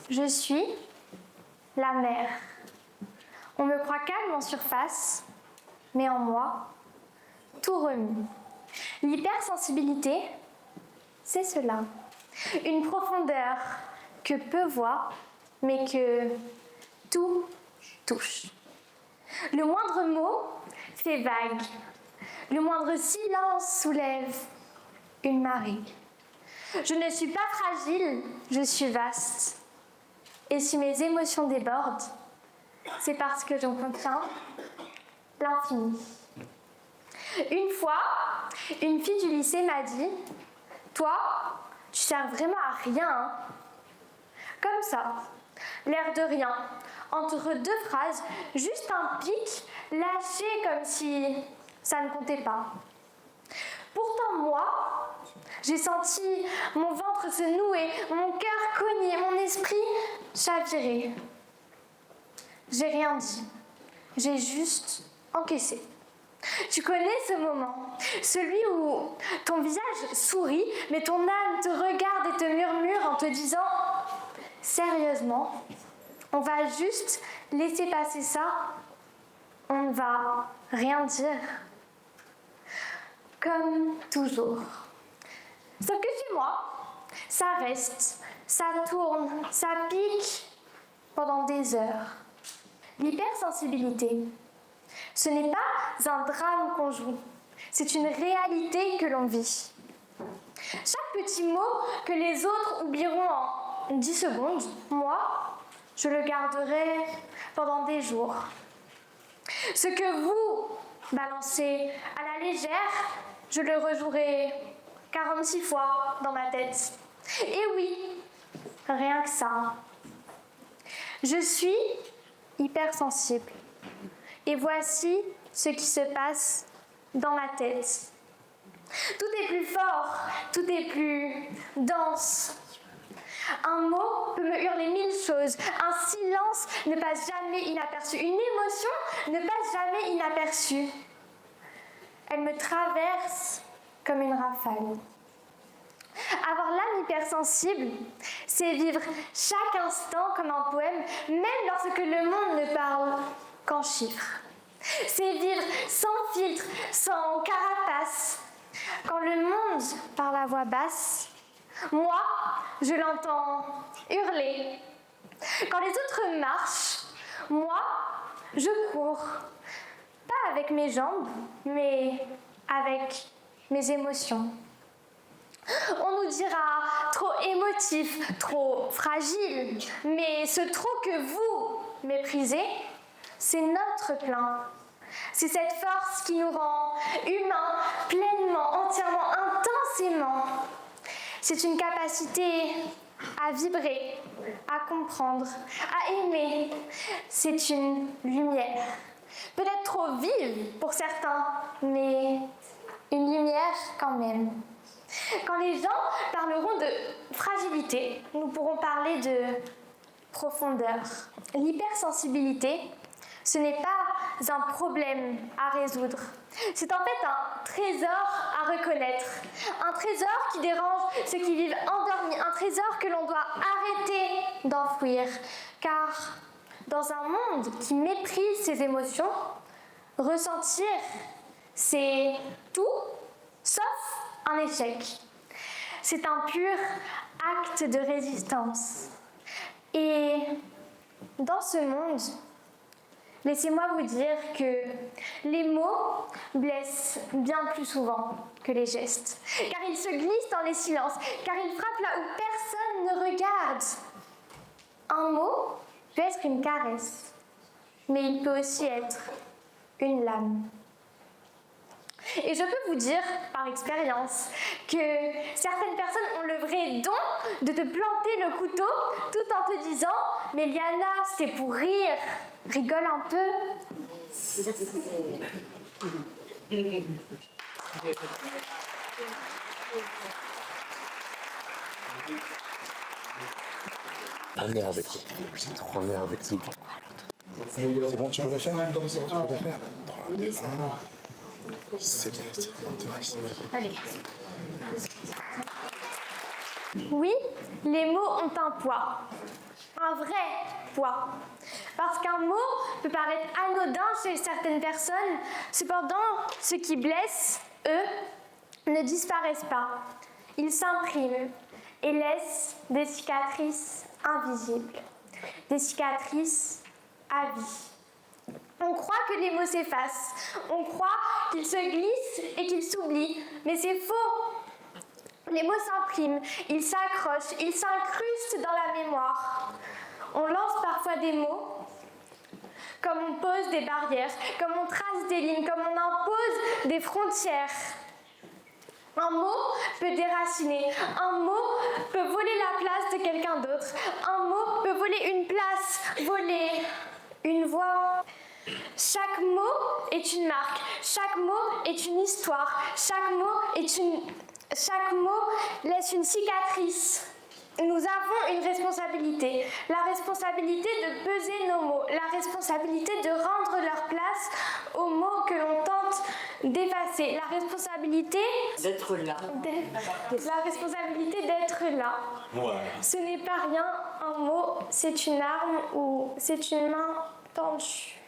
Je suis la mer. On me croit calme en surface, mais en moi, tout remue. L'hypersensibilité, c'est cela. Une profondeur que peu voient, mais que tout touche. Le moindre mot fait vague. Le moindre silence soulève une marée. Je ne suis pas fragile, je suis vaste. Et si mes émotions débordent, c'est parce que j'en contiens l'infini. Une fois, une fille du lycée m'a dit « Toi, tu sers vraiment à rien, hein ?» Comme ça, l'air de rien, entre deux phrases, juste un pic lâché comme si ça ne comptait pas. Pourtant moi, j'ai senti mon ventre se nouer, mon cœur cogner, mon esprit chavirer. J'ai rien dit, j'ai juste encaissé. Tu connais ce moment, celui où ton visage sourit, mais ton âme te regarde et te murmure en te disant « Sérieusement, on va juste laisser passer ça, on ne va rien dire. » Comme toujours. Sauf que chez moi, ça reste, ça tourne, ça pique pendant des heures. L'hypersensibilité, ce n'est pas un drame qu'on joue, c'est une réalité que l'on vit. Chaque petit mot que les autres oublieront en 10 secondes, moi, je le garderai pendant des jours. Ce que vous balancez à la légère, je le rejouerai 46 fois dans ma tête. Et oui, rien que ça. Je suis hypersensible. Et voici ce qui se passe dans ma tête. Tout est plus fort, tout est plus dense. Un mot peut me hurler 1000 choses. Un silence ne passe jamais inaperçu. Une émotion ne passe jamais inaperçue. Elle me traverse comme une rafale. Avoir l'âme hypersensible, c'est vivre chaque instant comme un poème, même lorsque le monde ne parle qu'en chiffres. C'est vivre sans filtre, sans carapace. Quand le monde parle à voix basse, moi, je l'entends hurler. Quand les autres marchent, moi, je cours. Pas avec mes jambes, mais avec mes émotions. On nous dira trop émotif, trop fragile, mais ce trop que vous méprisez, c'est notre plein. C'est cette force qui nous rend humains, pleinement, entièrement, intensément. C'est une capacité à vibrer, à comprendre, à aimer. C'est une lumière. Peut-être trop vive pour certains, mais une lumière quand même. Quand les gens parleront de fragilité, nous pourrons parler de profondeur. L'hypersensibilité, ce n'est pas un problème à résoudre. C'est en fait un trésor à reconnaître. Un trésor qui dérange ceux qui vivent endormis. Un trésor que l'on doit arrêter d'enfouir. Car dans un monde qui méprise ses émotions, ressentir, c'est tout sauf un échec. C'est un pur acte de résistance. Et dans ce monde, laissez-moi vous dire que les mots blessent bien plus souvent que les gestes, car ils se glissent dans les silences, car ils frappent là où personne ne regarde. Un mot peut être une caresse, mais il peut aussi être une lame. Et je peux vous dire, par expérience, que certaines personnes ont le vrai don de te planter le couteau tout en te disant « Mais Liana, c'est pour rire, rigole un peu ». On est avec toi. On est avec toi. C'est bon, tu peux le faire? Tu peux le faire? 3, 2, 1. C'est bien. Allez. Oui, Les mots ont un poids, un vrai poids. Parce qu'un mot peut paraître anodin chez certaines personnes, cependant, ceux qui blessent, eux, ne disparaissent pas. Ils s'impriment et laissent des cicatrices invisibles, des cicatrices à vie. On croit que les mots s'effacent, on croit qu'ils se glissent et qu'ils s'oublient, mais c'est faux. Les mots s'impriment, ils s'accrochent, ils s'incrustent dans la mémoire. On lance parfois des mots, comme on pose des barrières, comme on trace des lignes, comme on impose des frontières. Un mot peut déraciner, un mot peut voler la place de quelqu'un d'autre, un mot peut voler une place, voler une voix. Chaque mot est une marque, chaque mot est une histoire, chaque mot laisse une cicatrice. Nous avons une responsabilité, la responsabilité de peser nos mots, la responsabilité de rendre leur place aux mots que l'on tente d'effacer, la responsabilité d'être là. La responsabilité d'être là. Ouais. Ce n'est pas rien, un mot, c'est une arme ou c'est une main tendue.